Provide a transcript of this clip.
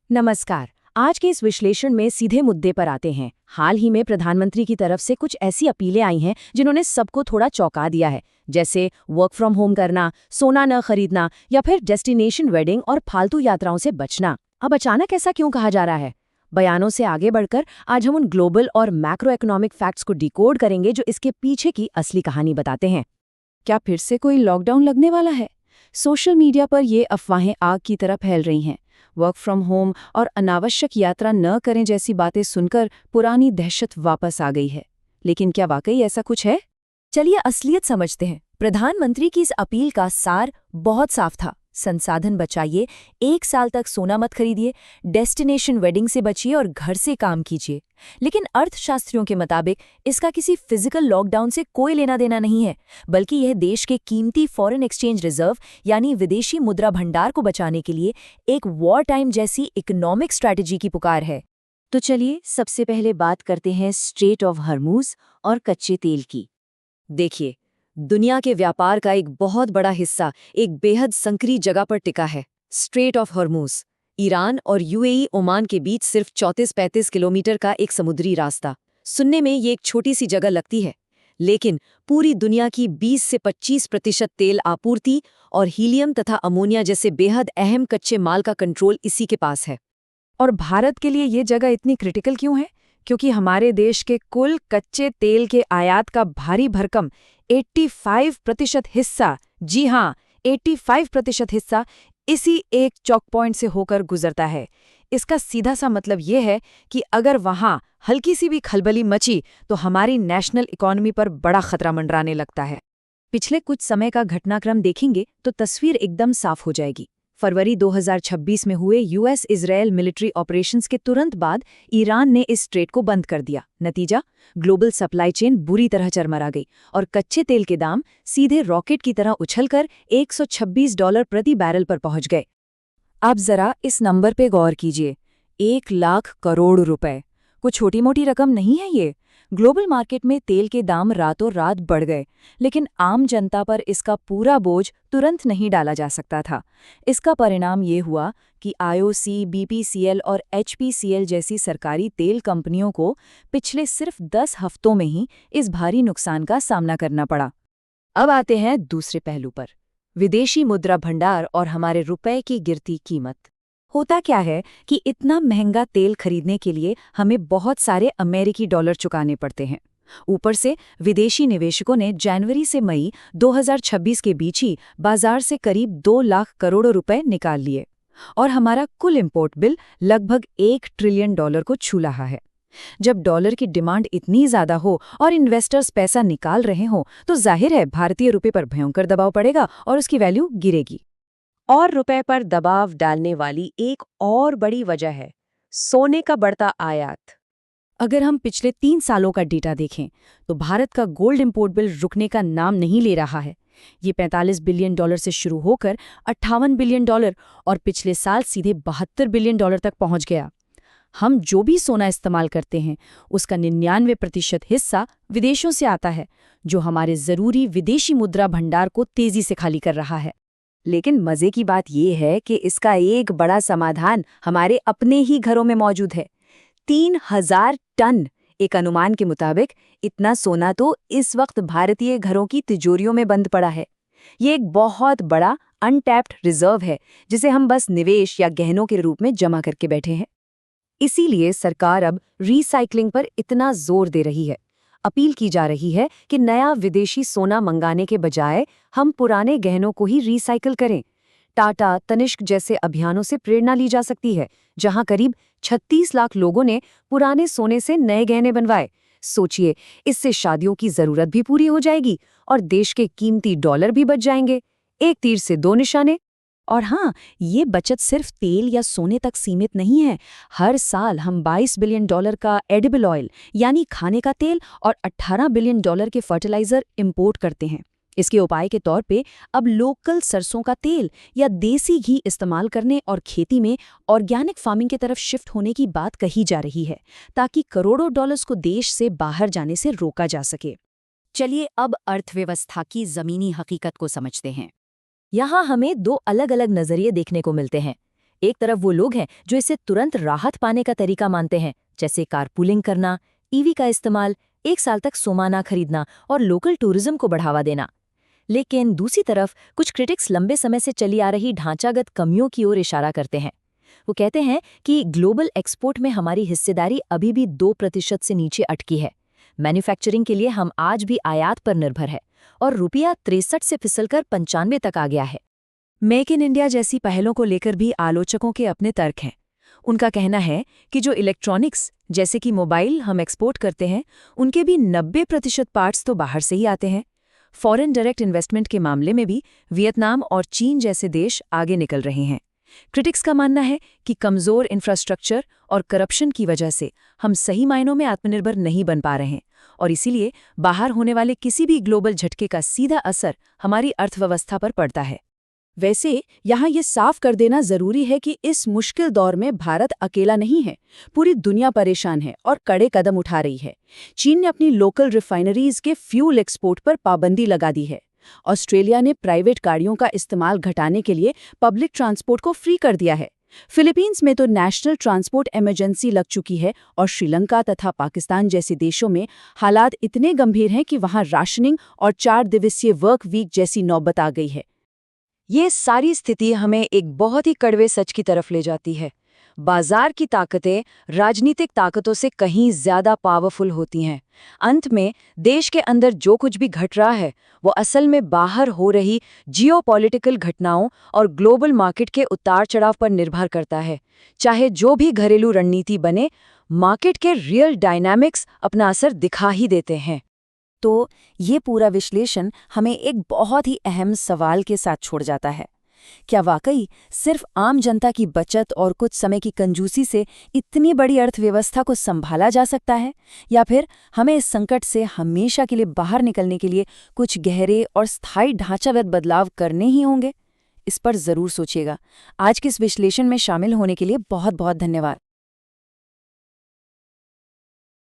नमस्कार। आज के इस विश्लेषण में सीधे मुद्दे पर आते हैं। हाल ही में प्रधानमंत्री की तरफ से कुछ ऐसी अपीलें आई हैं जिन्होंने सबको थोड़ा चौंका दिया है, जैसे वर्क फ्रॉम होम करना, सोना न खरीदना या फिर डेस्टिनेशन वेडिंग और फालतू यात्राओं से बचना। अब अचानक ऐसा क्यों कहा जा रहा है? बयानों से आगे बढ़कर आज हम उन ग्लोबल और मैक्रो इकोनॉमिक फैक्ट्स को डिकोड करेंगे जो इसके पीछे की असली कहानी बताते हैं। क्या फिर से कोई लॉकडाउन लगने वाला है? सोशल मीडिया पर ये अफवाहें आग की तरह फैल रही हैं। वर्क फ्रॉम होम और अनावश्यक यात्रा न करें जैसी बातें सुनकर पुरानी दहशत वापस आ गई है। लेकिन क्या वाकई ऐसा कुछ है? चलिए असलियत समझते हैं। प्रधानमंत्री की इस अपील का सार बहुत साफ था। संसाधन बचाइए, 1 साल तक सोना मत खरीदिए, डेस्टिनेशन वेडिंग से बचिए और घर से काम कीजिए। लेकिन अर्थशास्त्रियों के मुताबिक इसका किसी फिजिकल लॉकडाउन से कोई लेना देना नहीं है, बल्कि यह देश के कीमती फॉरेन एक्सचेंज रिजर्व यानी विदेशी मुद्रा भंडार को बचाने के लिए एक वॉर टाइम जैसी इकोनॉमिक स्ट्रैटेजी की पुकार है। तो चलिए सबसे पहले बात करते हैं स्ट्रेट ऑफ हर्मुज और कच्चे तेल की। देखिए, दुनिया के व्यापार का एक बहुत बड़ा हिस्सा एक बेहद संकरी जगह पर टिका है, स्ट्रेट ऑफ हर्मुज। ईरान और यूएई ओमान के बीच सिर्फ 34-35 किलोमीटर का एक समुद्री रास्ता। सुनने में ये एक छोटी सी जगह लगती है, लेकिन पूरी दुनिया की 20 से 25% तेल आपूर्ति और हीलियम तथा अमोनिया जैसे बेहद अहम कच्चे माल का कंट्रोल इसी के पास है। और भारत के लिए ये जगह इतनी क्रिटिकल क्यों है? क्योंकि हमारे देश के कुल कच्चे तेल के आयात का भारी भरकम 85% हिस्सा, जी हाँ 85% हिस्सा इसी एक चौक पॉइंट से होकर गुजरता है। इसका सीधा सा मतलब ये है कि अगर वहाँ हल्की सी भी खलबली मची तो हमारी नेशनल इकोनॉमी पर बड़ा खतरा मंडराने लगता है। पिछले कुछ समय का घटनाक्रम देखेंगे तो तस्वीर एकदम साफ हो जाएगी। फरवरी 2026 में हुए यूएस इजरायल मिलिट्री ऑपरेशंस के तुरंत बाद ईरान ने इस स्ट्रेट को बंद कर दिया। नतीजा, ग्लोबल सप्लाई चेन बुरी तरह चरमरा गई और कच्चे तेल के दाम सीधे रॉकेट की तरह उछलकर $126 प्रति बैरल पर पहुंच गए। अब जरा इस नंबर पे गौर कीजिए, 1 लाख करोड़ रुपए। कुछ छोटी मोटी रकम नहीं है ये। ग्लोबल मार्केट में तेल के दाम रातों रात बढ़ गए, लेकिन आम जनता पर इसका पूरा बोझ तुरंत नहीं डाला जा सकता था। इसका परिणाम ये हुआ कि आईओसी, बीपीसीएल और एचपीसीएल जैसी सरकारी तेल कंपनियों को पिछले सिर्फ 10 हफ्तों में ही इस भारी नुकसान का सामना करना पड़ा। अब आते हैं दूसरे पहलू पर, विदेशी मुद्रा भंडार और हमारे रुपए की गिरती कीमत। होता क्या है कि इतना महंगा तेल खरीदने के लिए हमें बहुत सारे अमेरिकी डॉलर चुकाने पड़ते हैं। ऊपर से विदेशी निवेशकों ने जनवरी से मई 2026 के बीच ही बाजार से करीब 2 लाख करोड़ रुपए निकाल लिए और हमारा कुल इंपोर्ट बिल लगभग $1 ट्रिलियन को छू रहा है। जब डॉलर की डिमांड इतनी ज्यादा हो और इन्वेस्टर्स पैसा निकाल रहे हों तो जाहिर है भारतीय रुपये पर भयंकर दबाव पड़ेगा और उसकी वैल्यू गिरेगी। और रुपए पर दबाव डालने वाली एक और बड़ी वजह है सोने का बढ़ता आयात। अगर हम पिछले 3 सालों का डेटा देखें तो भारत का गोल्ड इंपोर्ट बिल रुकने का नाम नहीं ले रहा है। ये $45 बिलियन से शुरू होकर $58 बिलियन और पिछले साल सीधे $72 बिलियन तक पहुंच गया। हम जो भी सोना इस्तेमाल करते हैं उसका 99% हिस्सा विदेशों से आता है, जो हमारे जरूरी विदेशी मुद्रा भंडार को तेजी से खाली कर रहा है। लेकिन मजे की बात यह है कि इसका एक बड़ा समाधान हमारे अपने ही घरों में मौजूद है। 3000 टन, एक अनुमान के मुताबिक इतना सोना तो इस वक्त भारतीय घरों की तिजोरियों में बंद पड़ा है। ये एक बहुत बड़ा अनटैप्ड रिजर्व है जिसे हम बस निवेश या गहनों के रूप में जमा करके बैठे हैं। इसीलिए सरकार अब रीसाइक्लिंग पर इतना जोर दे रही है। अपील की जा रही है कि नया विदेशी सोना मंगाने के बजाय हम पुराने गहनों को ही रिसाइकिल करें। टाटा, तनिष्क जैसे अभियानों से प्रेरणा ली जा सकती है, जहां करीब 36 लाख लोगों ने पुराने सोने से नए गहने बनवाए। सोचिए, इससे शादियों की जरूरत भी पूरी हो जाएगी और देश के कीमती डॉलर भी बच जाएंगे। एक तीर से 2 निशाने। और हाँ, ये बचत सिर्फ तेल या सोने तक सीमित नहीं है। हर साल हम $22 बिलियन का एडिबल ऑयल यानी खाने का तेल और $18 बिलियन के फर्टिलाइजर इंपोर्ट करते हैं। इसके उपाय के तौर पे अब लोकल सरसों का तेल या देसी घी इस्तेमाल करने और खेती में ऑर्गेनिक फार्मिंग की तरफ शिफ्ट होने की बात कही जा रही है, ताकि करोड़ों डॉलर्स को देश से बाहर जाने से रोका जा सके। चलिए अब अर्थव्यवस्था की जमीनी हकीकत को समझते हैं। यहाँ हमें 2 अलग अलग नजरिए देखने को मिलते हैं। एक तरफ वो लोग हैं जो इसे तुरंत राहत पाने का तरीका मानते हैं, जैसे कारपूलिंग करना, ईवी का इस्तेमाल, 1 साल तक सोना खरीदना और लोकल टूरिज्म को बढ़ावा देना। लेकिन दूसरी तरफ कुछ क्रिटिक्स लंबे समय से चली आ रही ढांचागत कमियों की ओर इशारा करते हैं। वो कहते हैं कि ग्लोबल एक्सपोर्ट में हमारी हिस्सेदारी अभी भी 2% से नीचे अटकी है। मैन्युफैक्चरिंग के लिए हम आज भी आयात पर निर्भर है और रुपया 63 से फिसलकर 95 तक आ गया है। मेक इन इंडिया जैसी पहलों को लेकर भी आलोचकों के अपने तर्क हैं। उनका कहना है कि जो इलेक्ट्रॉनिक्स जैसे कि मोबाइल हम एक्सपोर्ट करते हैं, उनके भी 90% पार्ट्स तो बाहर से ही आते हैं। फॉरेन डायरेक्ट इन्वेस्टमेंट के मामले में भी वियतनाम और चीन जैसे देश आगे निकल रहे हैं। क्रिटिक्स का मानना है कि कमज़ोर इंफ्रास्ट्रक्चर और करप्शन की वजह से हम सही मायनों में आत्मनिर्भर नहीं बन पा रहे हैं और इसीलिए बाहर होने वाले किसी भी ग्लोबल झटके का सीधा असर हमारी अर्थव्यवस्था पर पड़ता है। वैसे यहाँ ये साफ कर देना जरूरी है कि इस मुश्किल दौर में भारत अकेला नहीं है। पूरी दुनिया परेशान है और कड़े कदम उठा रही है। चीन ने अपनी लोकल रिफाइनरीज के फ्यूल एक्सपोर्ट पर पाबंदी लगा दी है। ऑस्ट्रेलिया ने प्राइवेट गाड़ियों का इस्तेमाल घटाने के लिए पब्लिक ट्रांसपोर्ट को फ्री कर दिया है। फिलीपींस में तो नेशनल ट्रांसपोर्ट इमरजेंसी लग चुकी है और श्रीलंका तथा पाकिस्तान जैसे देशों में हालात इतने गंभीर हैं कि वहां राशनिंग और 4 दिवसीय वर्क वीक जैसी नौबत आ गई है। ये सारी स्थिति हमें एक बहुत ही कड़वे सच की तरफ ले जाती है। बाजार की ताकतें राजनीतिक ताकतों से कहीं ज्यादा पावरफुल होती हैं। अंत में देश के अंदर जो कुछ भी घट रहा है वो असल में बाहर हो रही जियोपॉलिटिकल घटनाओं और ग्लोबल मार्केट के उतार चढ़ाव पर निर्भर करता है। चाहे जो भी घरेलू रणनीति बने, मार्केट के रियल डायनामिक्स अपना असर दिखा ही देते हैं। तो ये पूरा विश्लेषण हमें एक बहुत ही अहम सवाल के साथ छोड़ जाता है। क्या वाकई सिर्फ आम जनता की बचत और कुछ समय की कंजूसी से इतनी बड़ी अर्थव्यवस्था को संभाला जा सकता है, या फिर हमें इस संकट से हमेशा के लिए बाहर निकलने के लिए कुछ गहरे और स्थायी ढांचागत बदलाव करने ही होंगे? इस पर जरूर सोचिएगा। आज के इस विश्लेषण में शामिल होने के लिए बहुत बहुत धन्यवाद।